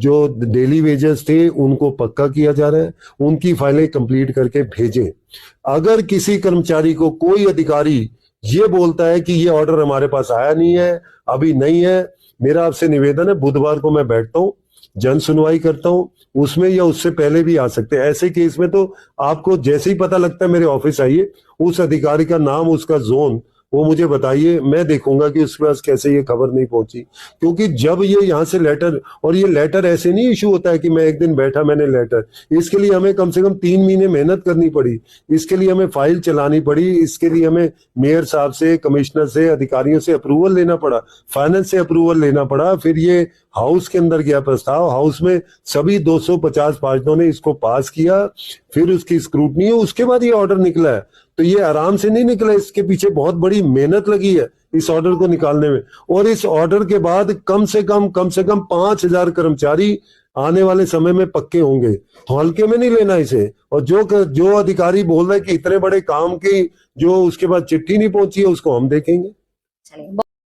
जो daily wages थे उनको पक्का किया जा रहा है, उनकी फाइलें कंप्लीट करके भेजें। अगर किसी कर्मचारी को कोई अधिकारी ये बोलता है कि ये ऑर्डर हमारे पास आया नहीं है, अभी नहीं है, मेरा आपसे निवेदन है, बुधवार को मैं बैठता हूँ, जन सुनवाई करता हूँ, उसमें या उससे पहले भी आ सकते हैं। ऐसे केस में तो आपको जैसे ही पता लगता है मेरे ऑफिस आइए, उस अधिकारी का नाम, उसका जोन वो मुझे बताइए, मैं देखूंगा कि उसके पास कैसे ये खबर नहीं पहुंची। क्योंकि जब ये यहाँ से लेटर, और ये लेटर ऐसे नहीं इशू होता है कि मैं एक दिन बैठा मैंने लेटर, इसके लिए हमें कम से कम 3 महीने मेहनत करनी पड़ी, इसके लिए हमें फाइल चलानी पड़ी, इसके लिए हमें मेयर साहब से, कमिश्नर से, अधिकारियों से अप्रूवल लेना पड़ा, फाइनेंस से अप्रूवल लेना पड़ा, फिर ये हाउस के अंदर गया प्रस्ताव, हाउस में सभी 250 पार्षदों ने इसको पास किया, फिर उसकी स्क्रूटनी है, उसके बाद ये ऑर्डर निकला है। तो ये आराम से नहीं निकला, इसके पीछे बहुत बड़ी मेहनत लगी है इस ऑर्डर को निकालने में। और इस ऑर्डर के बाद कम से कम 5,000 कर्मचारी आने वाले समय में पक्के होंगे, तो हल्के में नहीं लेना इसे। और जो अधिकारी बोल रहे हैं कि इतने बड़े काम की जो उसके बाद चिट्ठी नहीं पहुंची है, उसको हम देखेंगे।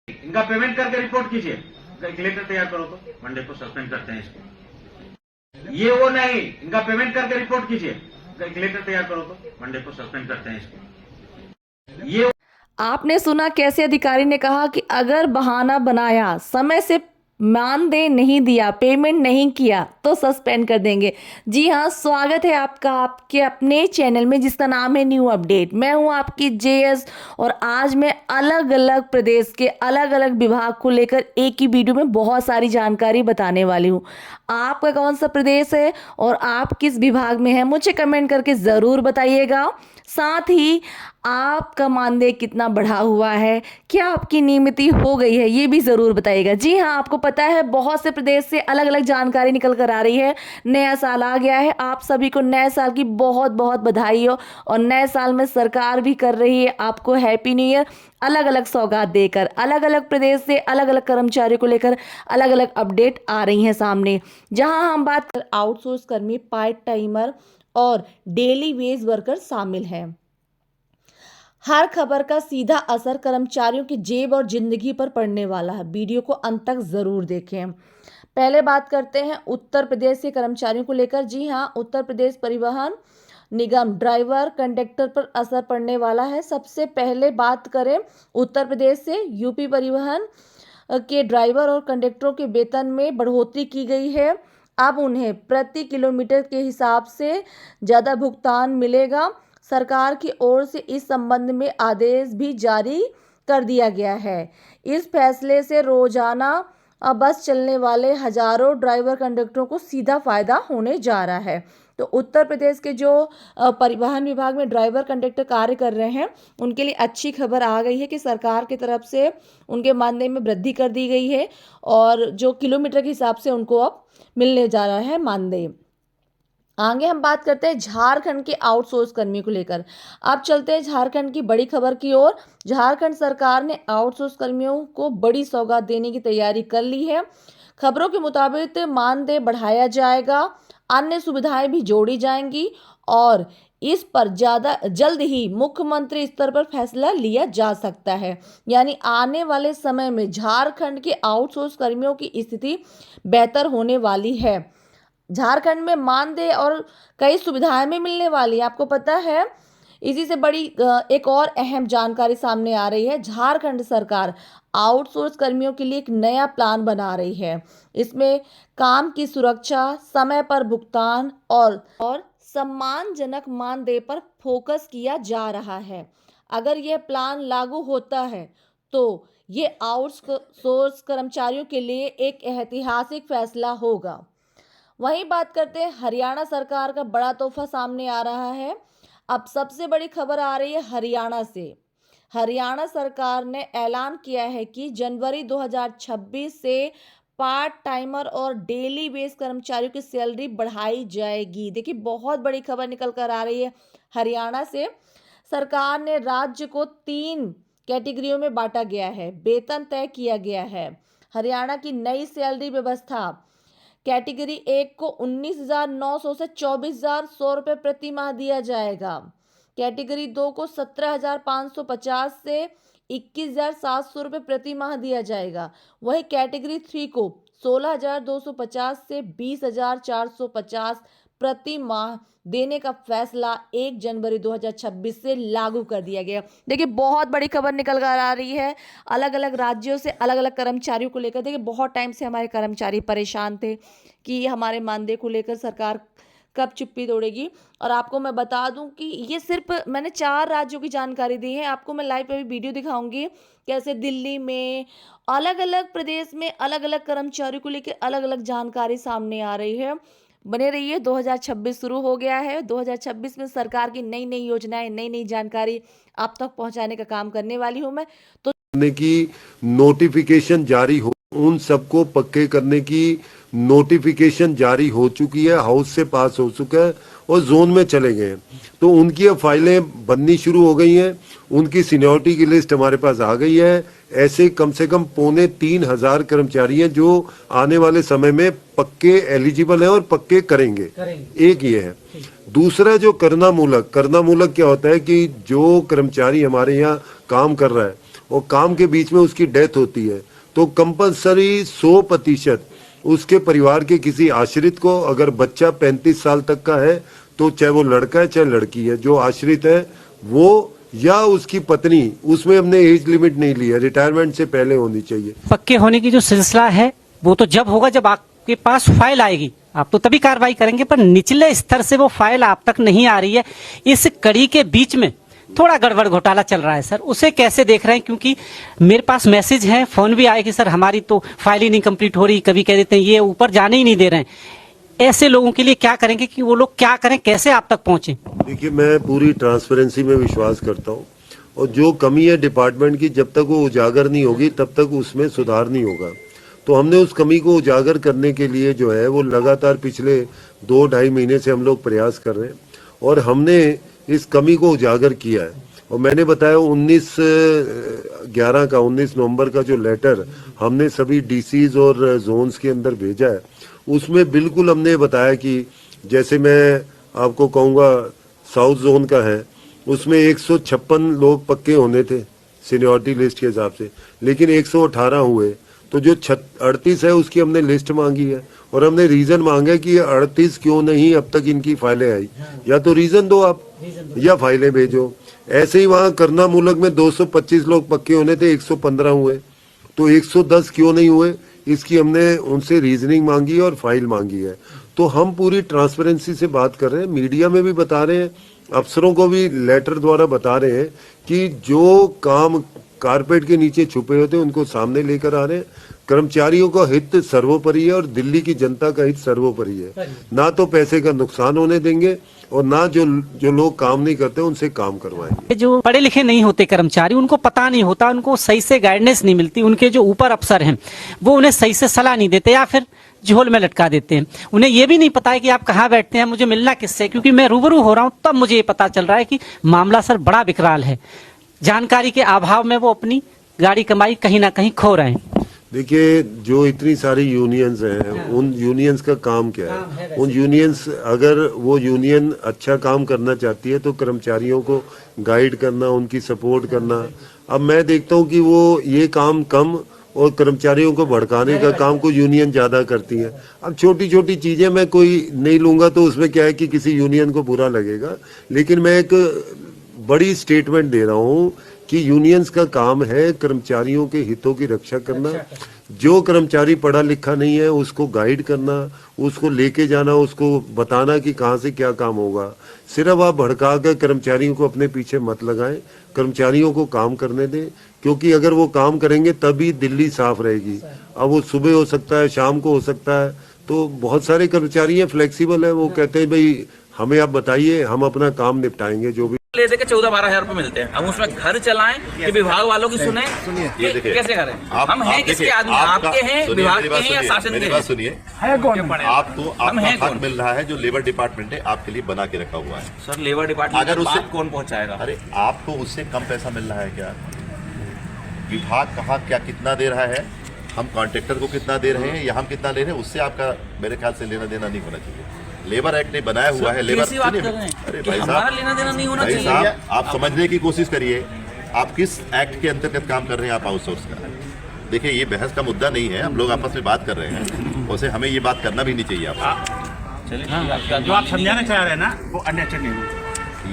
इनका पेमेंट करके रिपोर्ट कीजिए, एक लेटर तैयार करो, तो मंडे को सस्पेंड करते हैं इसको। ये वो नहीं, इनका पेमेंट करके रिपोर्ट कीजिए, एक लेटर तैयार करो, तो मंडे को सस्पेंड करते हैं इसको। ये आपने सुना कैसे अधिकारी ने कहा कि अगर बहाना बनाया, समय से मानदेय नहीं दिया, पेमेंट नहीं किया तो सस्पेंड कर देंगे। जी हाँ, स्वागत है आपका आपके अपने चैनल में जिसका नाम है न्यू अपडेट। मैं हूँ आपकी जेएस और आज मैं अलग अलग प्रदेश के अलग अलग विभाग को लेकर एक ही वीडियो में बहुत सारी जानकारी बताने वाली हूँ। आपका कौन सा प्रदेश है और आप किस विभाग में हैं, मुझे कमेंट करके ज़रूर बताइएगा। साथ ही आपका मानदेय कितना बढ़ा हुआ है, क्या आपकी नियमिति हो गई है, ये भी ज़रूर बताइएगा। जी हाँ, आपको पता है बहुत से प्रदेश से अलग अलग जानकारी निकल कर आ रही है। नया साल आ गया है, आप सभी को नए साल की बहुत बहुत बधाई हो। और नए साल में सरकार भी कर रही है आपको हैप्पी न्यू ईयर, अलग अलग सौगात देकर। अलग अलग प्रदेश से अलग अलग कर्मचारियों को लेकर अलग अलग अपडेट आ रही हैं सामने। जहां हम बात कर आउटसोर्स कर्मी, पार्ट टाइमर और डेली वेज वर्कर शामिल हैं। हर खबर का सीधा असर कर्मचारियों की जेब और जिंदगी पर पड़ने वाला है। वीडियो को अंत तक जरूर देखें। पहले बात करते हैं उत्तर प्रदेश के कर्मचारियों को लेकर। जी हाँ, उत्तर प्रदेश परिवहन निगम ड्राइवर कंडक्टर पर असर पड़ने वाला है। सबसे पहले बात करें उत्तर प्रदेश से, यूपी परिवहन के ड्राइवर और कंडक्टरों के वेतन में बढ़ोतरी की गई है। अब उन्हें प्रति किलोमीटर के हिसाब से ज़्यादा भुगतान मिलेगा। सरकार की ओर से इस संबंध में आदेश भी जारी कर दिया गया है। इस फैसले से रोजाना बस चलने वाले हजारों ड्राइवर कंडक्टरों को सीधा फायदा होने जा रहा है। तो उत्तर प्रदेश के जो परिवहन विभाग में ड्राइवर कंडक्टर कार्य कर रहे हैं, उनके लिए अच्छी खबर आ गई है कि सरकार की तरफ से उनके मानदेय में वृद्धि कर दी गई है और जो किलोमीटर के हिसाब से उनको अब मिलने जा रहा है मानदेय। आगे हम बात करते हैं झारखंड के आउटसोर्स कर्मियों को लेकर। अब चलते हैं झारखंड की बड़ी खबर की ओर। झारखंड सरकार ने आउटसोर्स कर्मियों को बड़ी सौगात देने की तैयारी कर ली है। खबरों के मुताबिक मानदेय बढ़ाया जाएगा, अन्य सुविधाएं भी जोड़ी जाएंगी और इस पर ज़्यादा जल्द ही मुख्यमंत्री स्तर पर फैसला लिया जा सकता है। यानी आने वाले समय में झारखंड के आउटसोर्स कर्मियों की स्थिति बेहतर होने वाली है। झारखंड में मानदेय और कई सुविधाएं भी मिलने वाली है, आपको पता है। इसी से बड़ी एक और अहम जानकारी सामने आ रही है। झारखंड सरकार आउटसोर्स कर्मियों के लिए एक नया प्लान बना रही है। इसमें काम की सुरक्षा, समय पर भुगतान और सम्मानजनक मानदेय पर फोकस किया जा रहा है। अगर यह प्लान लागू होता है तो ये आउटसोर्स कर्मचारियों के लिए एक ऐतिहासिक फैसला होगा। वहीं बात करते हैं हरियाणा सरकार का बड़ा तोहफा सामने आ रहा है। अब सबसे बड़ी खबर आ रही है हरियाणा से। हरियाणा सरकार ने ऐलान किया है कि जनवरी 2026 से पार्ट टाइमर और डेली बेस कर्मचारियों की सैलरी बढ़ाई जाएगी। देखिए, बहुत बड़ी खबर निकल कर आ रही है हरियाणा से। सरकार ने राज्य को 3 कैटेगरियों में बांटा गया है, वेतन तय किया गया है। हरियाणा की नई सैलरी व्यवस्था कैटेगरी 1 को 19,900 से 24,100 रुपये प्रति माह दिया जाएगा। कैटेगरी 2 को 17,550 से 21,700 रुपये प्रति माह दिया जाएगा। वही कैटेगरी 3 को 16,250 से 20,450 प्रति माह देने का फैसला 1 जनवरी 2026 से लागू कर दिया गया। देखिए बहुत बड़ी खबर निकल कर आ रही है अलग अलग राज्यों से, अलग अलग कर्मचारियों को लेकर। देखिए बहुत टाइम से हमारे कर्मचारी परेशान थे कि हमारे मानदेय को लेकर सरकार कब चुप्पी तोड़ेगी। और आपको मैं बता दूं कि ये सिर्फ मैंने 4 राज्यों की जानकारी दी है। आपको मैं लाइव पे भी वीडियो दिखाऊंगी कैसे दिल्ली में, अलग अलग प्रदेश में अलग अलग कर्मचारियों को लेकर अलग अलग जानकारी सामने आ रही है। बने रहिए, 2026 शुरू हो गया है। 2026 में सरकार की नई नई योजनाएं, नई नई जानकारी आप तक पहुंचाने का काम करने वाली हूं मैं। तो की नोटिफिकेशन जारी हो, उन सबको पक्के करने की नोटिफिकेशन जारी हो चुकी है, हाउस से पास हो चुका है और जोन में चले गए हैं। तो उनकी अब फाइलें बननी शुरू हो गई हैं, उनकी सीनियरिटी की लिस्ट हमारे पास आ गई है। ऐसे कम से कम 3,500 कर्मचारी हैं जो आने वाले समय में पक्के एलिजिबल हैं और पक्के करेंगे। एक ये है। दूसरा जो करना मूलक क्या होता है कि जो कर्मचारी हमारे यहाँ काम कर रहा है और काम के बीच में उसकी डेथ होती है तो कंपलसरी 100% उसके परिवार के किसी आश्रित को, अगर बच्चा 35 साल तक का है तो चाहे वो लड़का है चाहे लड़की है, जो आश्रित है वो या उसकी पत्नी, उसमें हमने एज लिमिट नहीं लिया, रिटायरमेंट से पहले होनी चाहिए। पक्के होने की जो सिलसिला है वो तो जब होगा जब आपके पास फाइल आएगी, आप तो तभी कार्रवाई करेंगे, पर निचले स्तर से वो फाइल आप तक नहीं आ रही है। इस कड़ी के बीच में थोड़ा गड़बड़ घोटाला चल रहा है सर, उसे कैसे देख रहे हैं? क्योंकि मेरे पास मैसेज है, फोन भी आए कि सर हमारी तो फाइल ही नहीं कंप्लीट हो रही, कभी कह देते हैं ये ऊपर जाने ही नहीं दे रहे हैं। ऐसे लोगों के लिए क्या करेंगे कि वो लोग क्या करें, कैसे आप तक पहुंचे? देखिए मैं पूरी ट्रांसपेरेंसी में विश्वास करता हूँ और जो कमी है डिपार्टमेंट की जब तक वो उजागर नहीं होगी तब तक उसमें सुधार नहीं होगा। तो हमने उस कमी को उजागर करने के लिए जो है वो लगातार पिछले 2-2.5 महीने से हम लोग प्रयास कर रहे हैं और हमने इस कमी को उजागर किया है। और मैंने बताया 19 नवंबर का जो लेटर हमने सभी डीसीज और जोन्स के अंदर भेजा है उसमें बिल्कुल हमने बताया कि जैसे मैं आपको कहूँगा साउथ जोन का है, उसमें 156 लोग पक्के होने थे सीनियरिटी लिस्ट के हिसाब से, लेकिन 118 हुए। तो जो 38 है उसकी हमने लिस्ट मांगी है और हमने रीजन मांगा कि 38 क्यों नहीं अब तक इनकी फाइलें आई, या तो रीजन दो आप या फाइलें भेजो। ऐसे ही वहां करना मूलक में 225 लोग पक्के होने थे, 115 हुए, तो 110 क्यों नहीं हुए, इसकी हमने उनसे रीजनिंग मांगी और फाइल मांगी है। तो हम पूरी ट्रांसपेरेंसी से बात कर रहे हैं, मीडिया में भी बता रहे हैं, अफसरों को भी लेटर द्वारा बता रहे हैं कि जो काम कारपेट के नीचे छुपे होते हैं उनको सामने लेकर आ रहे हैं। कर्मचारियों का हित सर्वोपरि है और दिल्ली की जनता का हित सर्वोपरि है। ना तो पैसे का नुकसान होने देंगे और ना जो लोग काम नहीं करते उनसे काम करवाएंगे। जो पढ़े लिखे नहीं होते कर्मचारी, उनको पता नहीं होता, उनको सही से गाइडेंस नहीं मिलती, उनके जो ऊपर अफसर हैं वो उन्हें सही से सलाह नहीं देते या फिर झोल में लटका देते हैं। उन्हें ये भी नहीं पता है कि आप कहाँ बैठते हैं, मुझे मिलना किससे, क्योंकि मैं रूबरू हो रहा हूँ तब मुझे ये पता चल रहा है कि मामला सर बड़ा विकराल है। जानकारी के अभाव में वो अपनी गाड़ी कमाई कहीं ना कहीं खो रहे हैं। देखिए जो इतनी सारी यूनियंस हैं उन यूनियंस का काम क्या है? उन यूनियंस, अगर वो यूनियन अच्छा काम करना चाहती है तो कर्मचारियों को गाइड करना, उनकी सपोर्ट करना। अब मैं देखता हूँ कि वो ये काम कम और कर्मचारियों को भड़काने का काम को यूनियन ज्यादा करती है। अब छोटी छोटी चीजें मैं कोई नहीं लूंगा तो उसमें क्या है कि किसी यूनियन को बुरा लगेगा, लेकिन मैं एक बड़ी स्टेटमेंट दे रहा हूँ कि यूनियंस का काम है कर्मचारियों के हितों की रक्षा करना। जो कर्मचारी पढ़ा लिखा नहीं है उसको गाइड करना, उसको लेके जाना, उसको बताना कि कहाँ से क्या काम होगा। सिर्फ आप भड़का कर कर्मचारियों को अपने पीछे मत लगाएं, कर्मचारियों को काम करने दें, क्योंकि अगर वो काम करेंगे तभी दिल्ली साफ रहेगी। अब वो सुबह हो सकता है, शाम को हो सकता है, तो बहुत सारे कर्मचारी हैं, फ्लेक्सिबल है, वो कहते हैं भाई हमें आप बताइए, हम अपना काम निपटाएंगे। जो भी ले दे के 14-12 हजार रुपए मिलते हैं, हम उसमें घर चलाएं कि विभाग वालों की सुने, ये देखिए कैसे करें? हम हैं किसके आदमी? आपके हैं, विभाग के हैं या शासन के? मेरी बात सुनिए, आपको आपका हक मिल रहा है जो लेबर डिपार्टमेंट है आपके लिए बना के रखा हुआ है। सर लेबर डिपार्टमेंट अगर उससे कौन पहुंचाएगा? अरे आपको उससे कम पैसा मिल रहा है क्या? विभाग कहाँ क्या कितना दे रहा है, हम कॉन्ट्रैक्टर को कितना दे रहे हैं या हम कितना ले रहे हैं, उससे आपका मेरे ख्याल से लेना देना नहीं होना चाहिए। लेबर एक्ट ने बनाया हुआ है, लेबर अरे भाई साहब लेना देना नहीं होना भाई चाहिए। साहब आप समझने की कोशिश करिए, आप किस एक्ट के अंतर्गत काम कर रहे हैं? आप आउटसोर्स का देखिए ये बहस का मुद्दा नहीं है, हम लोग आपस में बात कर रहे हैं, वैसे हमें ये बात करना भी नहीं चाहिए आपसे। चलिए जो आप समझाना चाह रहे हैं ना वो अननेचुरल नहीं है।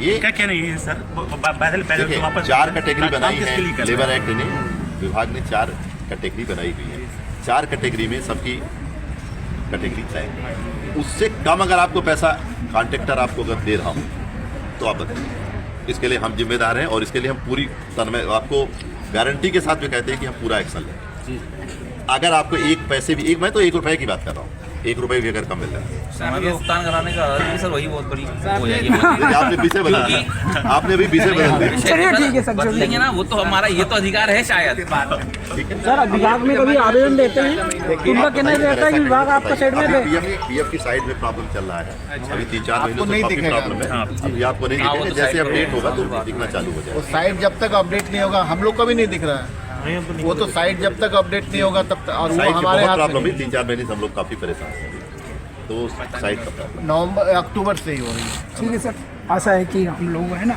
ये क्या कहना है सर, पैदल पैदल देखिए तो वापस 4 कैटेगरी बनाई किसके लिए है कर रहे लेबर एक्ट ने, विभाग ने 4 कैटेगरी बनाई हुई है। 4 कैटेगरी में सबकी कैटेगरी तय है। उससे कम अगर आपको पैसा कॉन्ट्रैक्टर आपको अगर दे रहा हूँ तो आप बताइए, इसके लिए हम जिम्मेदार हैं और इसके लिए हम पूरी तन्मय आपको गारंटी के साथ में कहते हैं कि हम पूरा एक्शन लें। अगर आपको एक पैसे भी मैं तो 1 रुपए की बात कर रहा हूँ, 1 रुपए भी अगर कम मिल रहा है हमें भुगतान कराने का अर्थ भी सर वही बहुत बड़ी हो जाएगी। देखिए, आपने विषय बदल दिया, आपने भी विषय बदल दिया। चलिए ठीक है सर, जो भी बदलेंगे ना वो तो हमारा ये तो अधिकार है शायद। ठीक है सर विभाग में कभी आवेदन देते हैं तो उनका कहना रहता है कि विभाग आपका साइड में दे। पीएफ की साइड में प्रॉब्लम चल रहा है, अभी 3-4 महीनों से काफी प्रॉब्लम है। अभी आपको नहीं दिखेगा, जैसे अपडेट होगा तो दिखना चालू हो जाएगा। साइट जब तक अपडेट नहीं होगा हम लोग का भी नहीं दिख रहा है। वो तो साइट जब तक अपडेट नहीं होगा तब तक, और वो साइट की हमारे बहुत हाथ प्रॉब्लम में है, 3-4 महीने से हम लोग काफी परेशान हैं, तो साइट का प्रॉब्लम। नवंबर अक्टूबर से ही हो रही है। ठीक है सर, आशा है कि हम लोग है ना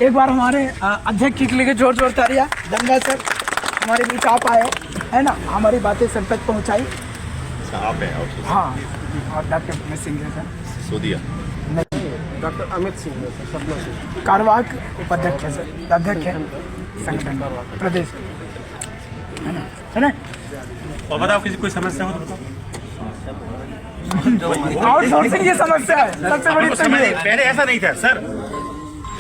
एक बार हमारे अध्यक्ष के लिए जोर जोर तालियां। दंगा सर हमारे बीच आप आए है ना, हमारी बातें सर तक पहुंचाई। अच्छा आप हैं और हाँ, और डॉक्टर अमित सिंह है सर, सोदिया डॉक्टर अमित सिंह है सर, सपना सिंह कार्यवाहक उपाध्यक्ष है सर, अध्यक्ष है संगठन प्रदेश है ना। और बताओ किसी कोई समस्या हो तो बताओ। आउटसोर्सिंग ये समस्या है सबसे बड़ी। आपको समझ नहीं, पहले ऐसा नहीं था सर।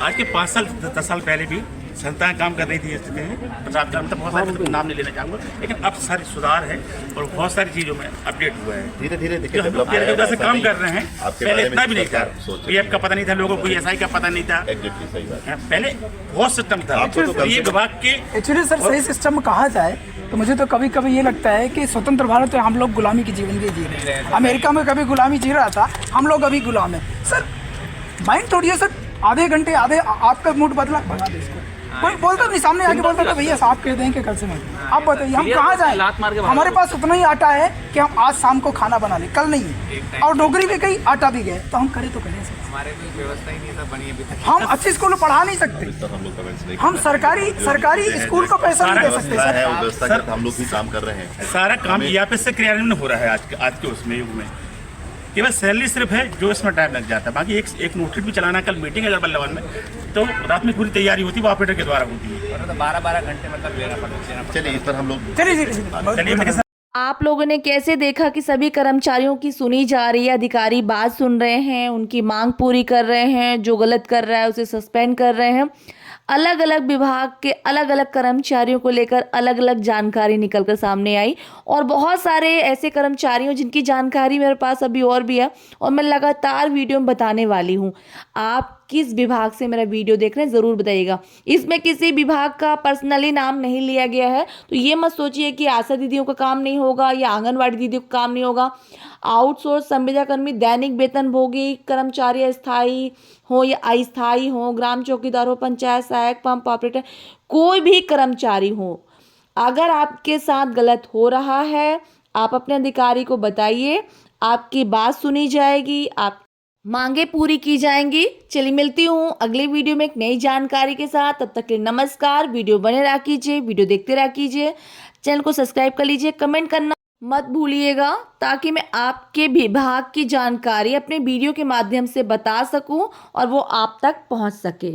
आज के 5 साल 10 साल पहले भी संस्थाएं काम कर रही थी इस में, प्रताप का मतलब बहुत सारे नाम नहीं लेना चाहूँगा, लेकिन अब सारी सुधार है और बहुत सारी चीज़ों में अपडेट हुआ है। धीरे धीरे जो हम लोग तेरे वजह से काम कर रहे हैं, आपके पहले बारे में इतना भी नहीं था। सोच- पीएफ का पता नहीं था लोगों को, एसआई का पता नहीं था। एग्जैक्टली सही बात है। पहले बहुत सिस्टम था। आपको तो कम ये से कम- विभाग के एक्चुअली सर सही सिस्टम कहा जाए तो मुझे तो कभी कभी ये लगता है कि स्वतंत्र भारत में हम लोग गुलामी की जीवन के जी रहे हैं। अमेरिका में कभी गुलामी जी रहा था, हम लोग अभी गुलाम है सर। माइंड तोड़िए सर, आधे घंटे आधे आपका मूड बदला, भगा दे इसको। कोई बोलता नहीं, सामने आके बोलता था भैया साफ कह देंगे कल से मैं। आप बताइए हम कहाँ लात मार के जाएं? भाग हमारे पास उतना ही आटा है कि हम आज शाम को खाना बना लें, कल नहीं है। और डोगरी भी गई, आटा भी गए, तो हम करें तो करें सर। हमारे कोई व्यवस्था ही नहीं था बनी अभी तक। हम अच्छे स्कूल में पढ़ा नहीं सकते, सर हम लोग कमेंट्स नहीं हम सरकारी स्कूल का पैसा नहीं दे सकते व्यवस्था सर। है, वो व्यवस्था के तहत हम लोग भी काम कर रहे हैं। सारा काम ईआरपी से क्रियान्वयन हो रहा है आज के उसमें युग में। केवल सैलरी सिर्फ है जो इसमें टाइम लग जाता है, बाकी एक नोटिस भी चलाना। कल मीटिंग है अगर बल्लभन में, तो रात में पूरी तैयारी होती है, वो ऑपरेटर के द्वारा होती है। 12-12 घंटे मतलब लेना पड़ता। चलिए इस पर हम लोग चलिए चलिए मेरे साथ आप लोगों ने कैसे देखा कि सभी कर्मचारियों की सुनी जा रही है, अधिकारी बात सुन रहे हैं, उनकी मांग पूरी कर रहे हैं, जो गलत कर रहा है उसे सस्पेंड कर रहे हैं। अलग अलग विभाग के अलग अलग कर्मचारियों को लेकर अलग अलग जानकारी निकलकर सामने आई, और बहुत सारे ऐसे कर्मचारियों जिनकी जानकारी मेरे पास अभी और भी है, और मैं लगातार वीडियो में बताने वाली हूँ। आप किस विभाग से मेरा वीडियो देख रहे हैं ज़रूर बताइएगा। इसमें किसी विभाग का पर्सनली नाम नहीं लिया गया है, तो ये मत सोचिए कि आशा दीदियों का काम नहीं होगा या आंगनवाड़ी दीदियों का काम नहीं होगा। आउटसोर्स संविदा कर्मी, दैनिक वेतनभोगी कर्मचारी, स्थायी हो या अस्थायी हो, ग्राम चौकीदार हो, पंचायत सहायक, पंप ऑपरेटर, कोई भी कर्मचारी हो, अगर आपके साथ गलत हो रहा है आप अपने अधिकारी को बताइए, आपकी बात सुनी जाएगी, आप मांगे पूरी की जाएंगी। चलिए मिलती हूँ अगले वीडियो में एक नई जानकारी के साथ। तब तक के लिए नमस्कार। वीडियो बने रहा कीजिए, वीडियो देखते रहा कीजिए, चैनल को सब्सक्राइब कर लीजिए, कमेंट करना मत भूलिएगा, ताकि मैं आपके विभाग की जानकारी अपने वीडियो के माध्यम से बता सकूं और वो आप तक पहुंच सके।